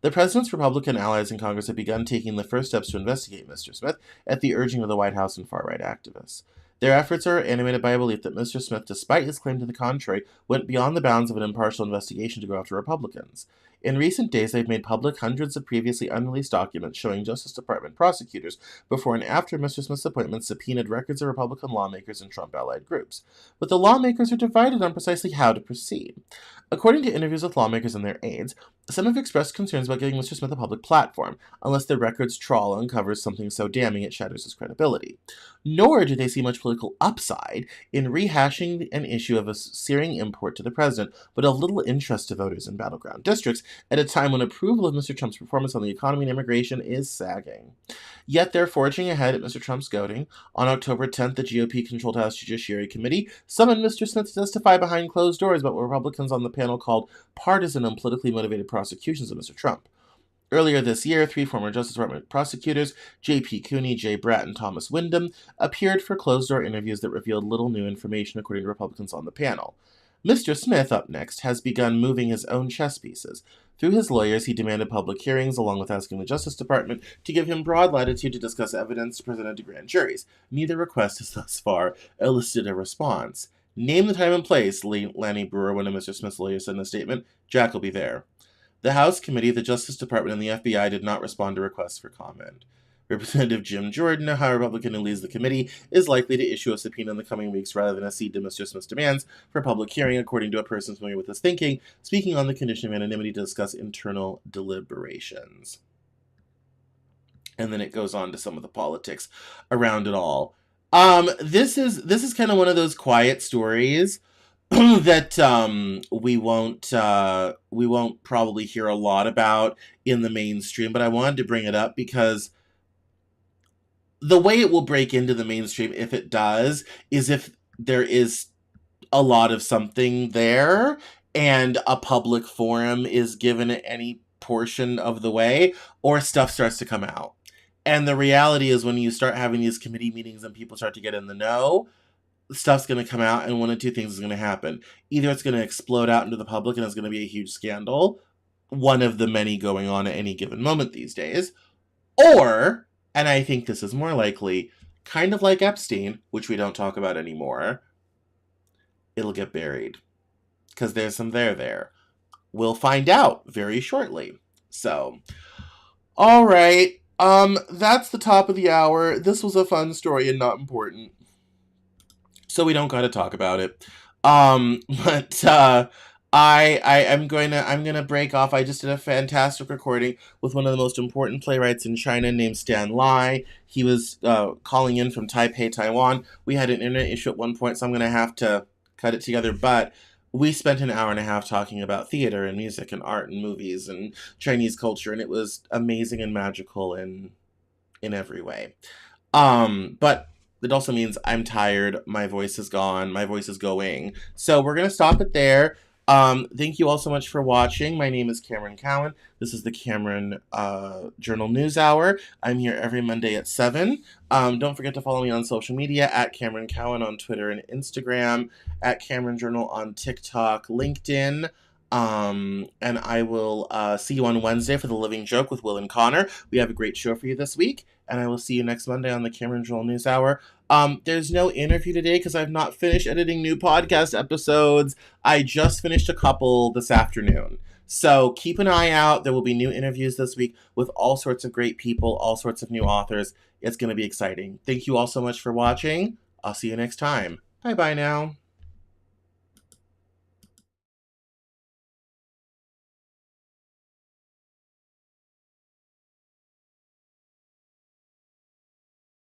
The president's Republican allies in Congress have begun taking the first steps to investigate Mr. Smith at the urging of the White House and far-right activists. Their efforts are animated by a belief that Mr. Smith, despite his claim to the contrary, went beyond the bounds of an impartial investigation to go after Republicans. In recent days, they've made public hundreds of previously unreleased documents showing Justice Department prosecutors before and after Mr. Smith's appointment subpoenaed records of Republican lawmakers and Trump-allied groups. But the lawmakers are divided on precisely how to proceed. According to interviews with lawmakers and their aides, some have expressed concerns about giving Mr. Smith a public platform, unless the records trawl uncovers something so damning it shatters his credibility. Nor do they see much political upside in rehashing an issue of a searing import to the president, but of little interest to voters in battleground districts at a time when approval of Mr. Trump's performance on the economy and immigration is sagging. Yet they're forging ahead at Mr. Trump's goading. On October 10th, the GOP-controlled House Judiciary Committee summoned Mr. Smith to testify behind closed doors about what Republicans on the panel called partisan and politically motivated prosecutions of Mr. Trump. Earlier this year, 3 former Justice Department prosecutors, J.P. Cooney, Jay Bratt, and Thomas Wyndham, appeared for closed-door interviews that revealed little new information according to Republicans on the panel. Mr. Smith, up next, has begun moving his own chess pieces. Through his lawyers, he demanded public hearings, along with asking the Justice Department to give him broad latitude to discuss evidence presented to grand juries. Neither request has thus far elicited a response. Name the time and place, Lanny Brewer, one of Mr. Smith's lawyers, said in a statement. Jack will be there. The House Committee, the Justice Department, and the FBI did not respond to requests for comment. Representative Jim Jordan, a House Republican who leads the committee, is likely to issue a subpoena in the coming weeks rather than accede to Mr. Smith's demands for public hearing, according to a person familiar with his thinking, speaking on the condition of anonymity to discuss internal deliberations. And then it goes on to some of the politics around it all. This is kind of one of those quiet stories that we won't probably hear a lot about in the mainstream, but I wanted to bring it up because the way it will break into the mainstream, if it does, is if there is a lot of something there and a public forum is given any portion of the way, or stuff starts to come out. And the reality is when you start having these committee meetings and people start to get in the know, stuff's going to come out, and one of two things is going to happen. Either it's going to explode out into the public and it's going to be a huge scandal, one of the many going on at any given moment these days, or, and I think this is more likely, kind of like Epstein, which we don't talk about anymore, it'll get buried. Because there's some there. We'll find out very shortly. So, alright, that's the top of the hour. This was a fun story and not important, so we don't gotta talk about it. I'm gonna break off. I just did a fantastic recording with one of the most important playwrights in China named Stan Lai. He was calling in from Taipei, Taiwan. We had an internet issue at one point, so I'm gonna have to cut it together, but we spent an hour and a half talking about theater and music and art and movies and Chinese culture, and it was amazing and magical in every way. But it also means I'm tired, my voice is gone, my voice is going. So we're going to stop it there. Thank you all so much for watching. My name is Cameron Cowan. This is the Cameron Journal News Hour. I'm here every Monday at 7. Don't forget to follow me on social media at Cameron Cowan on Twitter and Instagram, at Cameron Journal on TikTok, LinkedIn. And I will see you on Wednesday for The Living Joke with Will and Connor. We have a great show for you this week, and I will see you next Monday on the Cameron Journal News Hour. There's no interview today because I've not finished editing new podcast episodes. I just finished a couple this afternoon. So keep an eye out. There will be new interviews this week with all sorts of great people, all sorts of new authors. It's going to be exciting. Thank you all so much for watching. I'll see you next time. Bye-bye now.